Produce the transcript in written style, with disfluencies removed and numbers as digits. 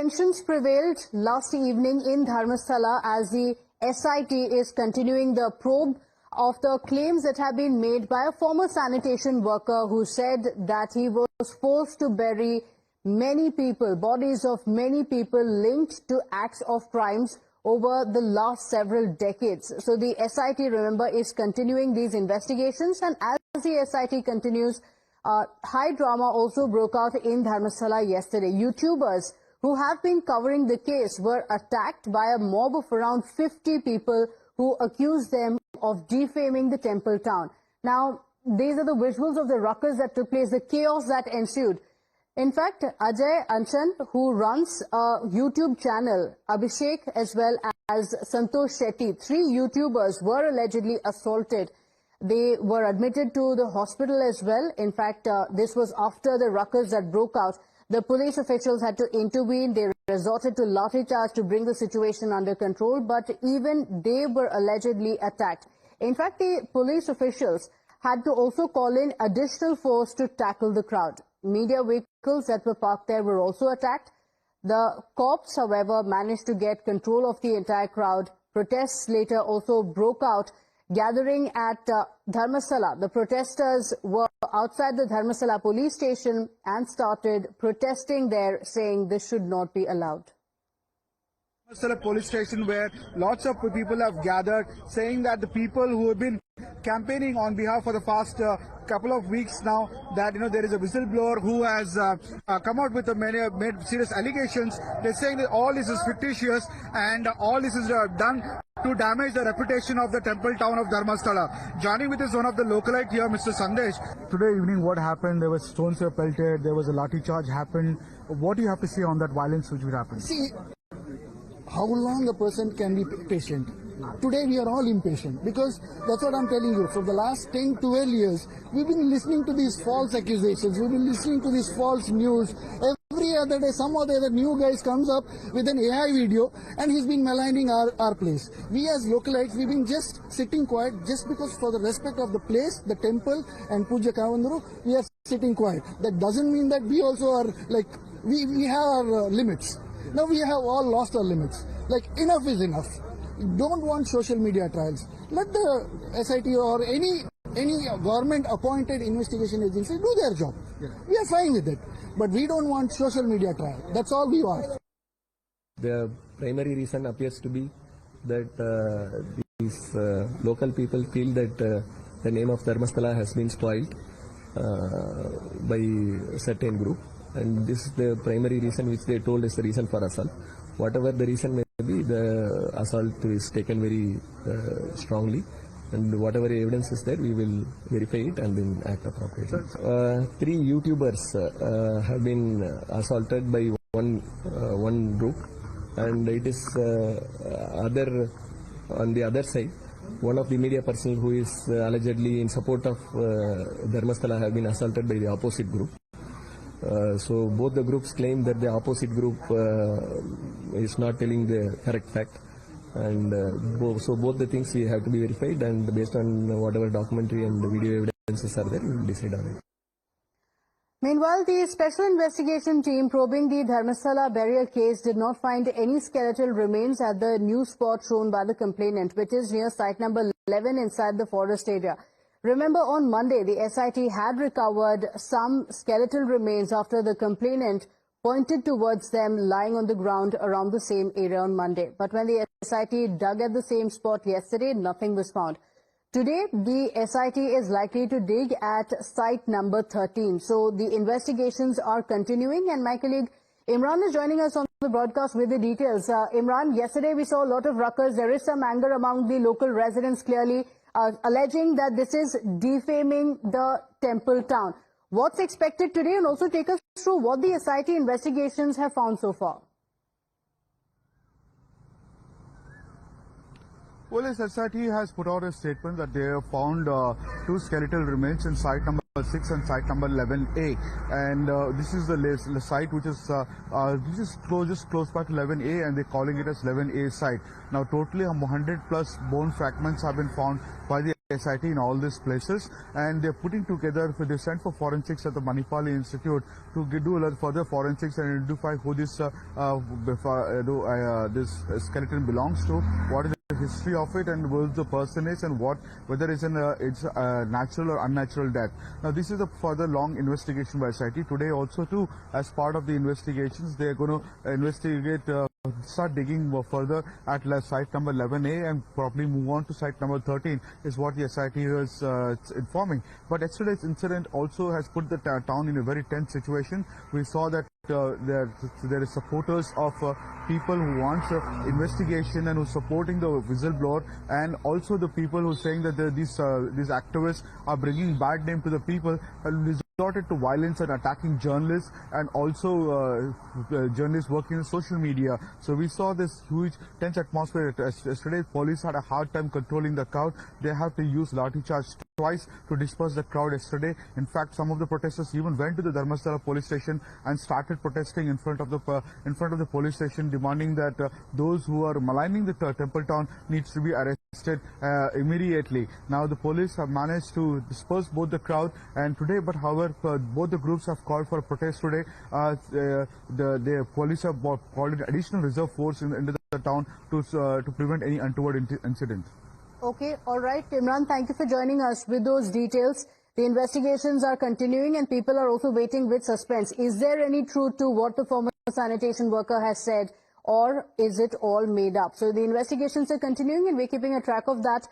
tensions prevailed last evening in Dharmasthala as the SIT is continuing the probe of the claims that have been made by a former sanitation worker who said that he was forced to bury many people, bodies of many people linked to acts of crimes over the last several decades. So the SIT, remember, is continuing these investigations, and as the SIT continues, high drama also broke out in Dharmasthala yesterday. YouTubers who have been covering the case were attacked by a mob of around 50 people who accused them of defaming the temple town. Now, these are the visuals of the ruckus that took place, the chaos that ensued. In fact, Ajay Anchan, who runs a YouTube channel, Abhishek as well as Santosh Shetty, 3 YouTubers were allegedly assaulted. They were admitted to the hospital as well. In fact, this was after the ruckus that broke out. The police officials had to intervene. They resorted to Lathi charge to bring the situation under control, but even they were allegedly attacked. In fact, the police officials had to also call in additional force to tackle the crowd. Media vehicles that were parked there were also attacked. The cops, however, managed to get control of the entire crowd. Protests later also broke out, gathering at Dharmasthala. The protesters were outside the Dharmasthala police station and started protesting there, saying this should not be allowed. Dharmasthala police station, where lots of people have gathered, saying that the people who have been campaigning on behalf for the past couple of weeks now, that there is a whistleblower who has come out with made serious allegations. They're saying that all this is fictitious and all this is done to damage the reputation of the temple town of Dharmasthala. Joining with us one of the localite here, Mr. Sandesh. Today evening, what happened? There was stones were pelted, there was a lathi charge happened. What do you have to say on that violence which would happen? See, how long a person can be patient? Today we are all impatient, because that's what I'm telling you. For the last 10, 12 years, we've been listening to these false accusations. We've been listening to these false news. Every other day, some or the other new guys comes up with an AI video and he's been maligning our place. We as localites, we've been just sitting quiet just because for the respect of the place, the temple and Puja Kavanduru, we are sitting quiet. That doesn't mean that we also are like, we have our limits. Now we have all lost our limits. Like, enough is enough. Don't want social media trials. Let the SIT or any government appointed investigation agency do their job. Yeah. We are fine with it. But we don't want social media trial. That's all we want. The primary reason appears to be that these local people feel that the name of Dharmasthala has been spoiled by a certain group. And this is the primary reason which they told is the reason for assault. Whatever the reason may be, the assault is taken very strongly, and whatever evidence is there, we will verify it and then act appropriately. 3 YouTubers have been assaulted by one group, and it is on the other side, one of the media personnel who is allegedly in support of Dharmasthala have been assaulted by the opposite group. So both the groups claim that the opposite group is not telling the correct fact, and so both the things we have to be verified, and based on whatever documentary and the video evidences are there, we will decide on it. Meanwhile, the special investigation team probing the Dharmasthala burial case did not find any skeletal remains at the new spot shown by the complainant, which is near site number 11 inside the forest area. Remember, on Monday, the SIT had recovered some skeletal remains after the complainant pointed towards them lying on the ground around the same area on Monday. But when the SIT dug at the same spot yesterday, nothing was found. Today, the SIT is likely to dig at site number 13. So the investigations are continuing, and my colleague Imran is joining us on the broadcast with the details. Imran, yesterday we saw a lot of ruckus. There is some anger among the local residents, clearly alleging that this is defaming the temple town. What's expected today, and also take us through what the SIT investigations have found so far? Well, the SIT has put out a statement that they have found 2 skeletal remains in site number 6 and site number 11A, and this is the site which is just close by to 11A, and they're calling it as 11A site. Now, totally 100+ bone fragments have been found by the SIT in all these places, and they're putting together, they sent for forensics at the Manipali Institute to do a lot further forensics and identify who this skeleton belongs to, what is the history of it, and who the person is, and whether it's a natural or unnatural death. Now this is a further long investigation by SIT. Today also too, as part of the investigations, they're going to investigate, start digging further at site number 11A and probably move on to site number 13 is what the SIT is informing. But yesterday's incident also has put the town in a very tense situation. We saw that there is supporters of people who want investigation and who supporting the whistleblower, and also the people who saying that these activists are bringing bad name to the people and resorted to violence and attacking journalists and also journalists working in social media. So we saw this huge tense atmosphere. Yesterday police had a hard time controlling the crowd. They had to use Lathi charge twice to disperse the crowd yesterday. In fact, some of the protesters even went to the Dharmasthala police station and started protesting in front of the police station, demanding that those who are maligning the temple town needs to be arrested immediately. Now the police have managed to disperse both the crowd and today, but however both the groups have called for a protest today. The police have called an additional reserve force into the town to prevent any untoward incident. Okay, all right. Imran, thank you for joining us with those details. The investigations are continuing and people are also waiting with suspense. Is there any truth to what the former sanitation worker has said, or is it all made up? So the investigations are continuing and we're keeping a track of that.